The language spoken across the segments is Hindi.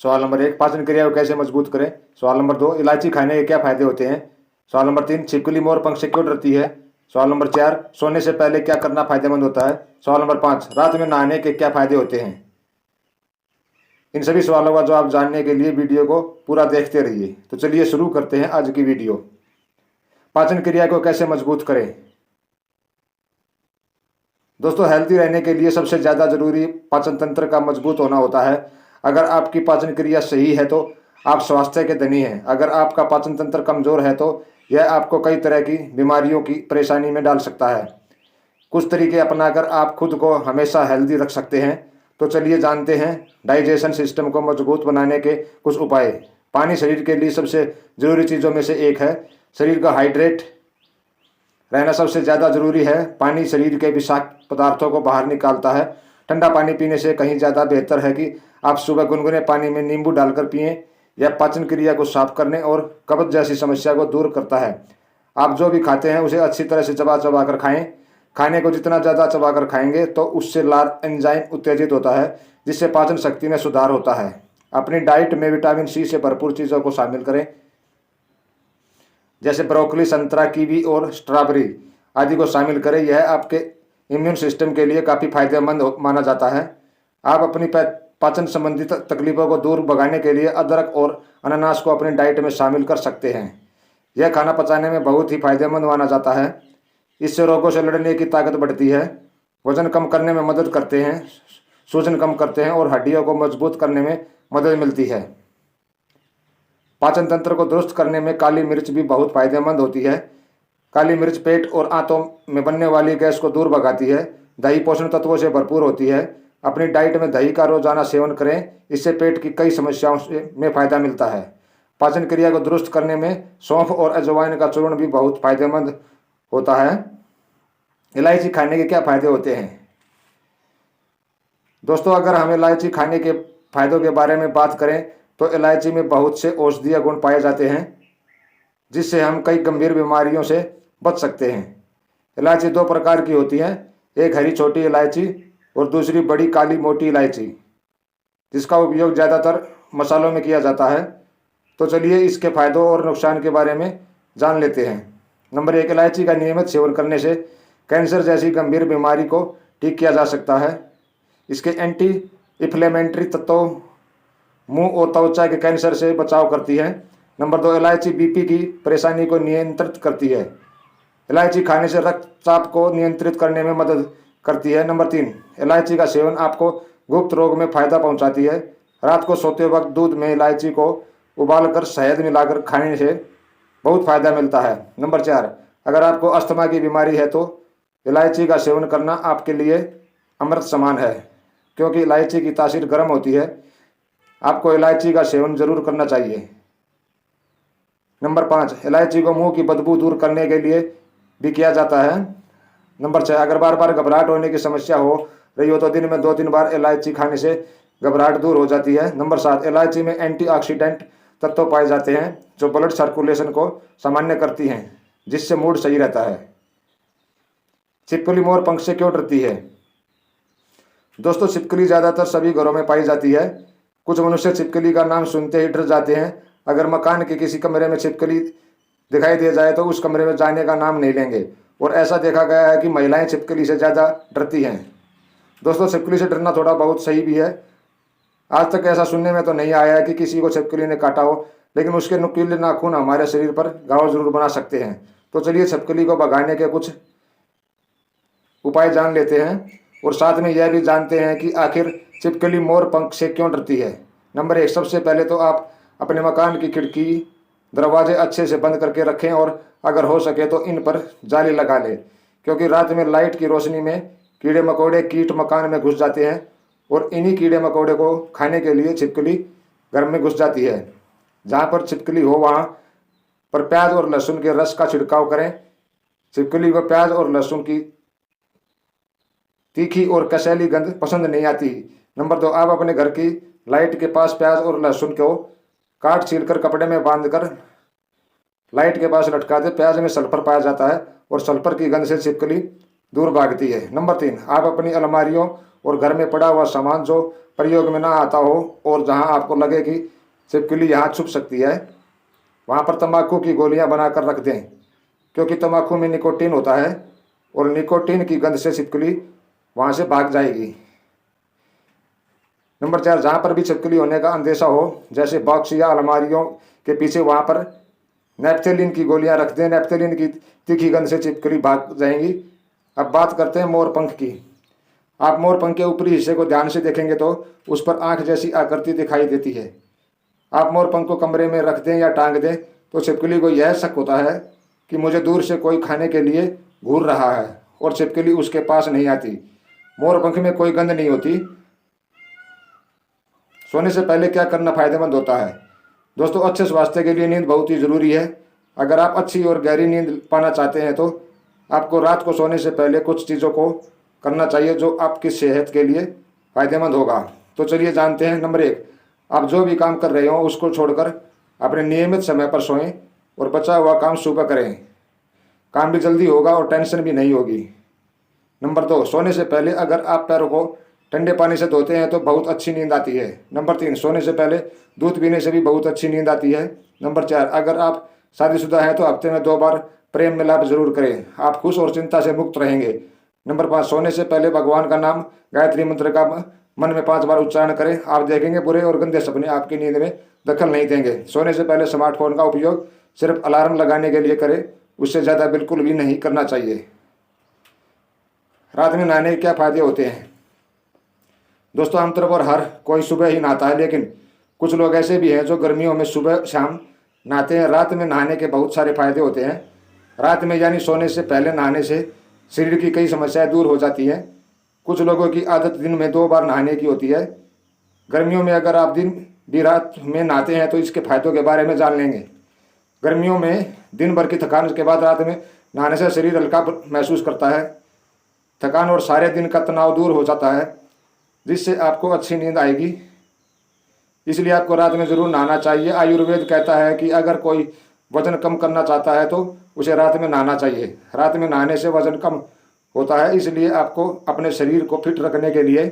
सवाल नंबर 1, पाचन क्रिया को कैसे मजबूत करें। सवाल नंबर 2, इलायची खाने के क्या फायदे होते हैं। सवाल नंबर 3, छिपकली मोर पंख से क्यों डरती है। सवाल नंबर 4, सोने से पहले क्या करना फायदेमंद होता है। सवाल नंबर 5, रात में नहाने के क्या फायदे होते हैं। इन सभी सवालों का जवाब जानने के लिए वीडियो को पूरा देखते रहिए। तो चलिए शुरू करते हैं आज की वीडियो। पाचन क्रिया को कैसे मजबूत करें। दोस्तों, हेल्थी रहने के लिए सबसे ज़्यादा जरूरी पाचन तंत्र का मजबूत होना होता है। अगर आपकी पाचन क्रिया सही है तो आप स्वास्थ्य के धनी हैं। अगर आपका पाचन तंत्र कमजोर है तो यह आपको कई तरह की बीमारियों की परेशानी में डाल सकता है। कुछ तरीके अपनाकर आप खुद को हमेशा हेल्दी रख सकते हैं। तो चलिए जानते हैं डाइजेशन सिस्टम को मजबूत बनाने के कुछ उपाय। पानी शरीर के लिए सबसे जरूरी चीज़ों में से एक है। शरीर का हाइड्रेट रहना सबसे ज़्यादा जरूरी है। पानी शरीर के विषाक्त पदार्थों को बाहर निकालता है। ठंडा पानी पीने से कहीं ज़्यादा बेहतर है कि आप सुबह गुनगुने पानी में नींबू डालकर पिएं। यह पाचन क्रिया को साफ करने और कब्ज जैसी समस्या को दूर करता है। आप जो भी खाते हैं उसे अच्छी तरह से चबा चबा कर खाएं। खाने को जितना ज़्यादा चबा कर खाएंगे तो उससे लार एंजाइम उत्तेजित होता है, जिससे पाचन शक्ति में सुधार होता है। अपनी डाइट में विटामिन सी से भरपूर चीज़ों को शामिल करें, जैसे ब्रोकली, संतरा, कीवी और स्ट्रॉबेरी आदि को शामिल करें। यह आपके इम्यून सिस्टम के लिए काफ़ी फायदेमंद माना जाता है। आप अपनी पाचन संबंधी तकलीफों को दूर भगाने के लिए अदरक और अनानास को अपनी डाइट में शामिल कर सकते हैं। यह खाना पचाने में बहुत ही फायदेमंद माना जाता है। इससे रोगों से लड़ने की ताकत बढ़ती है, वजन कम करने में मदद करते हैं, सूजन कम करते हैं और हड्डियों को मजबूत करने में मदद मिलती है। पाचन तंत्र को दुरुस्त करने में काली मिर्च भी बहुत फायदेमंद होती है। काली मिर्च पेट और आंतों में बनने वाली गैस को दूर भगाती है। दही पोषण तत्वों से भरपूर होती है। अपनी डाइट में दही का रोजाना सेवन करें, इससे पेट की कई समस्याओं में फायदा मिलता है। पाचन क्रिया को दुरुस्त करने में सौंफ और अजवाइन का चूर्ण भी बहुत फायदेमंद होता है। इलायची खाने के क्या फायदे होते हैं। दोस्तों, अगर हम इलायची खाने के फायदों के बारे में बात करें तो इलायची में बहुत से औषधीय गुण पाए जाते हैं, जिससे हम कई गंभीर बीमारियों से बच सकते हैं। इलायची दो प्रकार की होती है, एक हरी छोटी इलायची और दूसरी बड़ी काली मोटी इलायची, जिसका उपयोग ज़्यादातर मसालों में किया जाता है। तो चलिए इसके फायदों और नुकसान के बारे में जान लेते हैं। नंबर 1, इलायची का नियमित सेवन करने से कैंसर जैसी गंभीर बीमारी को ठीक किया जा सकता है। इसके एंटी इन्फ्लेमेटरी तत्वों मुंह और त्वचा के कैंसर से बचाव करती है। नंबर 2, इलायची बीपी की परेशानी को नियंत्रित करती है। इलायची खाने से रक्तचाप को नियंत्रित करने में मदद करती है। नंबर 3, इलायची का सेवन आपको गुप्त रोग में फायदा पहुंचाती है। रात को सोते वक्त दूध में इलायची को उबालकर शहद मिलाकर खाने से बहुत फायदा मिलता है। नंबर 4, अगर आपको अस्थमा की बीमारी है तो इलायची का सेवन करना आपके लिए अमृत समान है, क्योंकि इलायची की तासीर गर्म होती है। आपको इलायची का सेवन जरूर करना चाहिए। नंबर 5, इलायची को मुंह की बदबू दूर करने के लिए भी किया जाता है। नंबर 6, अगर बार बार घबराहट होने की समस्या हो रही हो तो दिन में 2-3 बार इलायची खाने से घबराहट दूर हो जाती है। नंबर 7, इलायची में एंटीऑक्सीडेंट तत्व पाए जाते हैं जो ब्लड सर्कुलेशन को सामान्य करती हैं, जिससे मूड सही रहता है। छिपकली मोर पंख से क्यों डरती है। दोस्तों, छिपकली ज़्यादातर सभी घरों में पाई जाती है। कुछ मनुष्य छिपकली का नाम सुनते ही डर जाते हैं। अगर मकान के किसी कमरे में छिपकली दिखाई दे जाए तो उस कमरे में जाने का नाम नहीं लेंगे। और ऐसा देखा गया है कि महिलाएं छिपकली से ज़्यादा डरती हैं। दोस्तों, छिपकली से डरना थोड़ा बहुत सही भी है। आज तक ऐसा सुनने में तो नहीं आया है कि किसी को छिपकली ने काटा हो, लेकिन उसके नुकीले नाखून हमारे शरीर पर घाव जरूर बना सकते हैं। तो चलिए छिपकली को भगाने के कुछ उपाय जान लेते हैं और साथ में यह भी जानते हैं कि आखिर छिपकली मोर पंख से क्यों डरती है। नंबर 1, सबसे पहले तो आप अपने मकान की खिड़की दरवाजे अच्छे से बंद करके रखें और अगर हो सके तो इन पर जाली लगा लें, क्योंकि रात में लाइट की रोशनी में कीड़े मकोड़े कीट मकान में घुस जाते हैं और इन्हीं कीड़े मकोड़े को खाने के लिए छिपकली घर में घुस जाती है। जहाँ पर छिपकली हो वहाँ पर प्याज और लहसुन के रस का छिड़काव करें। छिपकली को प्याज और लहसुन की तीखी और कसैली गंध पसंद नहीं आती। नंबर 2, आप अपने घर की लाइट के पास प्याज और लहसुन को काट छील कर कपड़े में बांधकर लाइट के पास लटका दे। प्याज में सल्फर पाया जाता है और सल्फर की गंध से छिपकली दूर भागती है। नंबर 3, आप अपनी अलमारियों और घर में पड़ा हुआ सामान जो प्रयोग में ना आता हो और जहाँ आपको लगे कि छिपकली यहाँ छुप सकती है, वहाँ पर तंबाकू की गोलियाँ बनाकर रख दें, क्योंकि तंबाकू में निकोटीन होता है और निकोटीन की गंध से छिपकली वहाँ से भाग जाएगी। नंबर 4, जहाँ पर भी छिपकली होने का अंदेशा हो, जैसे बॉक्स या अलमारियों के पीछे, वहाँ पर नेपथेलिन की गोलियां रख दें। नेपथेलिन की तीखी गंध से छिपकली भाग जाएंगी। अब बात करते हैं मोर पंख की। आप मोर पंख के ऊपरी हिस्से को ध्यान से देखेंगे तो उस पर आंख जैसी आकृति दिखाई देती है। आप मोर पंख को कमरे में रख दें या टांग दें तो छिपकली को यह शक होता है कि मुझे दूर से कोई खाने के लिए घूर रहा है और छिपकली उसके पास नहीं आती। मोर पंख में कोई गंध नहीं होती। सोने से पहले क्या करना फायदेमंद होता है? दोस्तों, अच्छे स्वास्थ्य के लिए नींद बहुत ही ज़रूरी है। अगर आप अच्छी और गहरी नींद पाना चाहते हैं तो आपको रात को सोने से पहले कुछ चीज़ों को करना चाहिए जो आपकी सेहत के लिए फ़ायदेमंद होगा। तो चलिए जानते हैं। नंबर 1, आप जो भी काम कर रहे हो उसको छोड़कर अपने नियमित समय पर सोएं और बचा हुआ काम सुबह करें। काम भी जल्दी होगा और टेंशन भी नहीं होगी। नंबर 2, सोने से पहले अगर आप पैरों को ठंडे पानी से धोते हैं तो बहुत अच्छी नींद आती है। नंबर 3, सोने से पहले दूध पीने से भी बहुत अच्छी नींद आती है। नंबर 4, अगर आप शादीशुदा हैं तो हफ्ते में 2 बार प्रेम मिलाप जरूर करें, आप खुश और चिंता से मुक्त रहेंगे। नंबर 5, सोने से पहले भगवान का नाम गायत्री मंत्र का मन में 5 बार उच्चारण करें। आप देखेंगे बुरे और गंदे सपने आपकी नींद में दखल नहीं देंगे। सोने से पहले स्मार्टफोन का उपयोग सिर्फ अलार्म लगाने के लिए करें, उससे ज़्यादा बिल्कुल भी नहीं करना चाहिए। रात में नहाने के क्या फ़ायदे होते हैं? दोस्तों, आमतौर पर हर कोई सुबह ही नहाता है, लेकिन कुछ लोग ऐसे भी हैं जो गर्मियों में सुबह शाम नहाते हैं। रात में नहाने के बहुत सारे फायदे होते हैं। रात में यानी सोने से पहले नहाने से शरीर की कई समस्याएं दूर हो जाती हैं। कुछ लोगों की आदत दिन में 2 बार नहाने की होती है। गर्मियों में अगर आप दिन भी रात में नहाते हैं तो इसके फायदों के बारे में जान लेंगे। गर्मियों में दिन भर की थकान के बाद रात में नहाने से शरीर हल्का महसूस करता है। थकान और सारे दिन का तनाव दूर हो जाता है, जिससे आपको अच्छी नींद आएगी। इसलिए आपको रात में ज़रूर नहाना चाहिए। आयुर्वेद कहता है कि अगर कोई वजन कम करना चाहता है तो उसे रात में नहाना चाहिए। रात में नहाने से वजन कम होता है, इसलिए आपको अपने शरीर को फिट रखने के लिए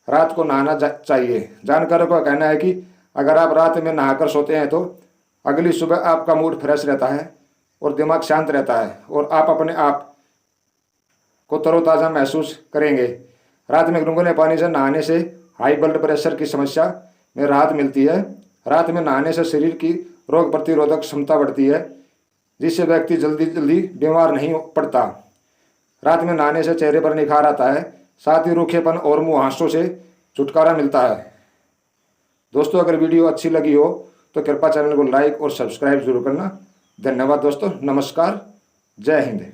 रात को नहाना चाहिए। जानकारों का कहना है कि अगर आप रात में नहाकर सोते हैं तो अगली सुबह आपका मूड फ्रेश रहता है और दिमाग शांत रहता है और आप अपने आप को तरोताज़ा महसूस करेंगे। रात में गुनगुने पानी से नहाने से हाई ब्लड प्रेशर की समस्या में राहत मिलती है। रात में नहाने से शरीर की रोग प्रतिरोधक क्षमता बढ़ती है, जिससे व्यक्ति जल्दी बीमार नहीं पड़ता। रात में नहाने से चेहरे पर निखार आता है, साथ ही रूखेपन और मुहासों से छुटकारा मिलता है। दोस्तों, अगर वीडियो अच्छी लगी हो तो कृपया चैनल को लाइक और सब्सक्राइब जरूर करना। धन्यवाद दोस्तों। नमस्कार। जय हिंद।